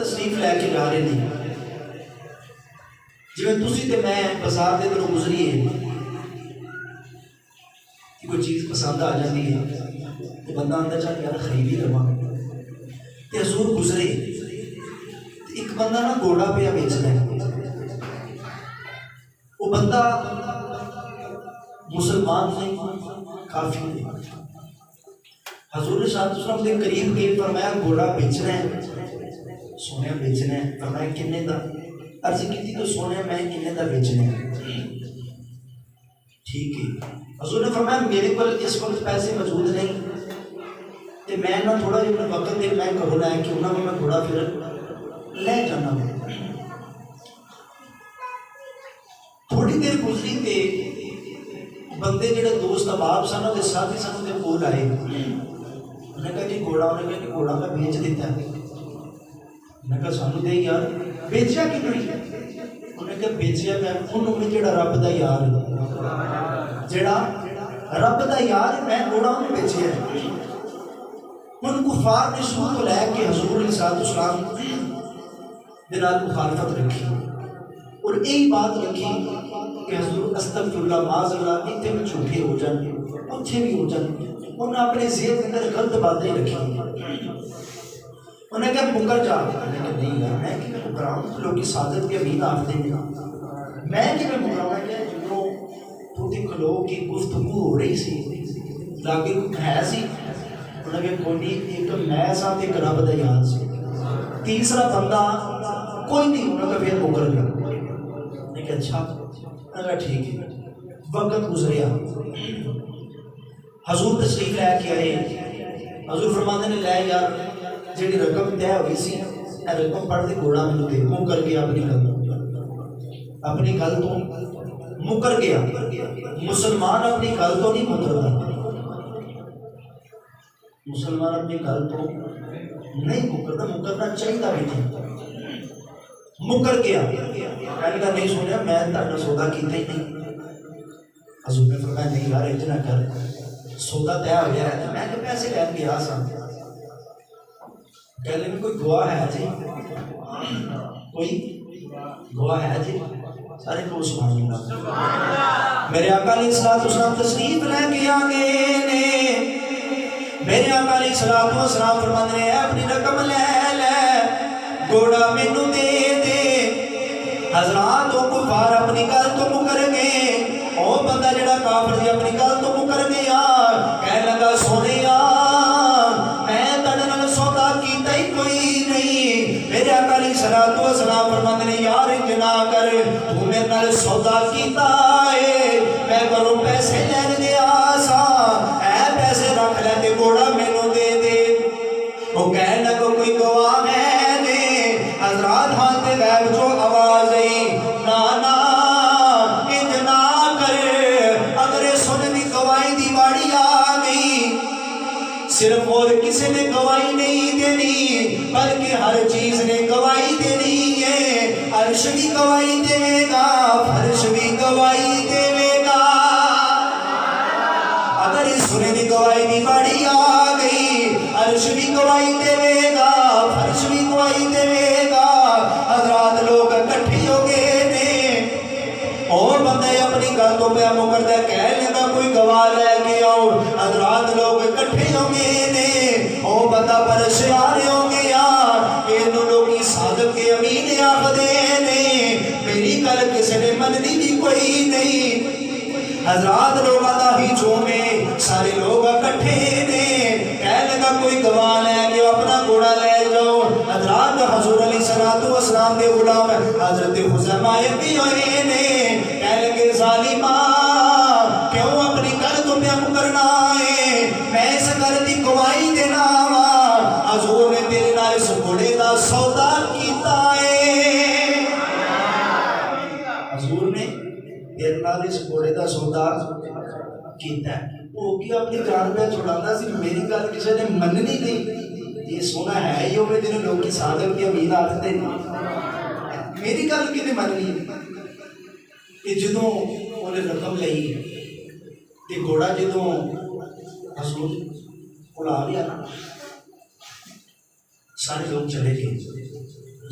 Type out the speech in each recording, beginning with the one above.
تشریف لے کے جا رہے ہیں جی تسی تے میں بازار دے دروں گزریے کہ کوئی چیز پسند آ جاتی ہے تو بندہ آتا چاہ یار خرید ہی لواں تے حضور گزرے ایک بندہ نا گھوڑا پیا بیچنا ہے وہ بندہ مسلمان نہیں کافی نہیں حضور صلی اللہ علیہ وسلم کے قریب گئے فرمایا گھوڑا بیچنا ہے سونے بیچنا ہے فرمایا کنے دا عرض کی تھی تو سونے میں کنے دا بیچنا ہے ٹھیک ہے حضور نے فرمایا میرے کو اس وقت پیسے موجود نہیں تے میں نہ تھوڑا جہاں وقت دے میں کرو لے کہ انہوں نے میں گھوڑا پھر لے جانا تھوڑی دیر گزری تے بندے جڑے دوست احباب سن وہ ساتھی سن کے کول آئے انہوں نے کہا جی گھوڑا انہوں نے کہا جی گھوڑا میں بیچ دیتا ہے انہوں نے کہا سانو دے یار بیچیا کی نہیں انہوں نے کہا بیچیا میں انہوں نے جڑا رب دا یار ہے جڑا رب دا یار ہے میں گھوڑا انہیں بیچیا ہے ان کفار نے شروع کو لے کے حضور علیہ السلام دنال مخالفت رکھی اور یہی بات رکھی کہ حضور استغفر اللہ معاذ اللہ اتنے بھی جھوٹے ہو جائیں اچھے بھی ہو جائیں انہوں نے اپنے ذہن کے اندر غلط باتیں رکھی انہوں نے کہا مکر جا انہوں نے کہا نہیں یار میں کہ میں مکراؤں لوگ کی سعادت کے امین آفتے ہیں میں کہ میں مکراؤں ہے کہ جنہوں تو دیکھ لوگ کی گفتگو ہو رہی سی لاگے ہے سی انہوں نے کہا کوئی نہیں ایک میں ساتھ ایک رب دا یاد سی تیسرا بندہ کوئی نہیں انہوں نے کہا پھر مکر گیا انہوں نے کہا اچھا انہوں نے کہا ٹھیک ہے وقت گزریا حضور تشریف لے کے آئے حضور فرماتے نے لے یار جیڑی رقم طے ہوئی سی اے رقم پڑھ کے گھوڑا مینوں دے مکر گیا اپنی گل تو مکر گیا مسلمان اپنی گل تو نہیں مکرتا مسلمان اپنی گل تو نہیں مکرتا مکرنا چاہیے بھی نہیں مکر گیا میں نے کہا نہیں سنیا میں تہاڈا سودا کیتا ہی نہیں حضور نے فرمایا نہیں یار اتنا کر سودا طے ہو گیا ہے میں کہ پیسے لین گیا سا کہہ لیں کوئی گواہ ہے جی کوئی گواہ ہے جی سارے کو سبحان اللہ میرے آقا علیہ السلام تشریف لے کے آگے نے میرے آقا علیہ السلام فرماتے ہیں اپنی رقم لے لے گھوڑا مینوں دے دے حضرات و کفار اپنی گل تو مکر گئے او بندہ جڑا کافر جی اپنی گل تو مکر گیا کہنے لگا سونے میں تڑ نال سودا کیتا ہی کوئی نہیں میرے آقا علیہ السلام فرماتے ہیں یار انجنا کر تو میرے نال سودا کیتا ہے میں کروں پیسے لین گیا سا اے پیسے رکھ لے تے گھوڑا مینوں دے دے وہ کہنے لگا کوئی گواہ ہے دے حضرات ہاتھ غیب جو آواز آئی نانا انجنا کر اگر سن دی گواہی دی باڑی آ گئی صرف اور کسی نے گواہی نہیں دینی بلکہ ہر چیز نے گواہی دینی ہے عرش بھی گواہی دے گا فرش بھی گواہی دے گا اگر اس سنے دی گواہی دی باڑی آ گئی عرش بھی گواہی دے گا فرش بھی گواہی دے گا حضرات لوگ اکٹھے ہو گئے نے اور بندے اپنی گل تو پہ مکردا کہہ لگا کوئی گواہ لے کے آؤ حضرات لوگ اکٹھے ہو گئے نے او بندہ پریشان ہو گیا کہ انہوں لوگی صادق کے امین آخدے نے میری گل کسی نے مننی بھی کوئی نہیں حضرات لوگ آدھا ہی چومے سارے لوگ اکٹھے نے کہہ لگا کوئی گواہ لے کے اپنا گھوڑا لے جاؤ حضرات حضور علیہ السلام دے غلام حضرت حذیفہ بھی ہوئے نے کہہ لگے ظالمہ کیوں اپنی گل تو پہ مکرنا ہے میں اس گل دی گواہی دینا حضور نے تیرے نال اس گھوڑے دا سودا کیتا ہے حضور نے تیرے نال اس گھوڑے دا سودا کیتا ہے وہ کی اپنی جان پہ چھڑاتا سی میری گل کسی نے مننی نہیں یہ سونا ہے ہی ہوئے جنہیں لوگ کی صادق کی امین آتے نہیں میری گل کی نے مننی کہ جدوں انہیں رقم لئی کہ گھوڑا جدوں حضور اڑا لیا نا سارے لوگ چلے گئے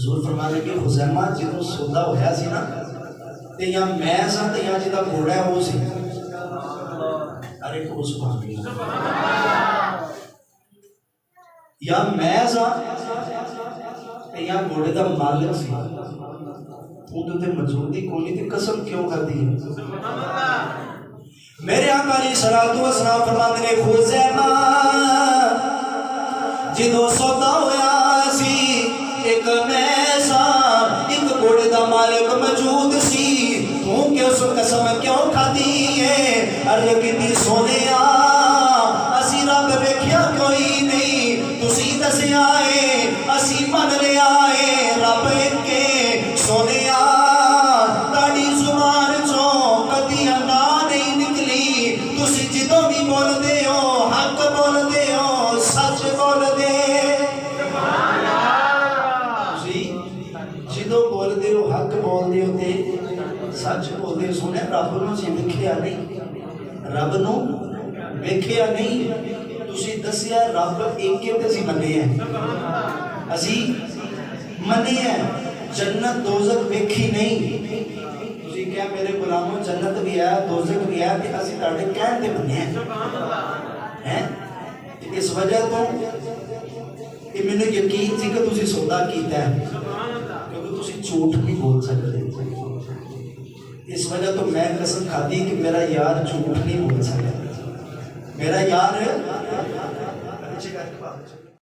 حضور فرمانے کہ خزیمہ جدوں سودا ہویا سی نا تے یا میں سا تے یا جدا گھوڑا ہے وہ سی. ارے کو سبحان اللہ. یا میں سا تے یا گھوڑے دا مالک سی. تو تے موجودی کونی تے قسم کیوں کردی ہے؟ میرے آقا علیہ الصلوۃ والسلام فرماندے نے خزیمہ جدوں سودا ہویا سی ایک میں سا ایک گھوڑے دا مالک موجود سی. تو کہ اس قسم کیوں کھدی ہے؟ عرض کیتی سونیا اسی رب ویکھیا کوئی نہیں تسی دسیا ہے اسی من لیا ہے رب کے. سونیا تاڑی زبان چوں کدی ادا نہیں نکلی تسی جدوں بھی بول دے ہو حق بول دے ہو سچ بول دے. جدو بول دے ہو حق بول دے ہو تے سچ بول دے ہو. سونے رب نو سی ویکھیا نہیں رب نو ویکھیا نہیں تسی دسیا رب ایک کے تے سی منے ہیں اسی منے ہیں. جنت دوزخ ویکھی نہیں تسی کہا میرے غلاموں جنت بھی ہے دوزخ بھی ہے تے اسی تہاڈے کہن تے منے ہیں. اس وجہ تو کہ میں نے یقین سی کہ تسی سودا کیتا ہے کیونکہ تسی جھوٹ نہیں بول سکتے. اس وجہ تو میں قسم کھادی کہ میرا یار جھوٹ نہیں بول سکتا. میرا یار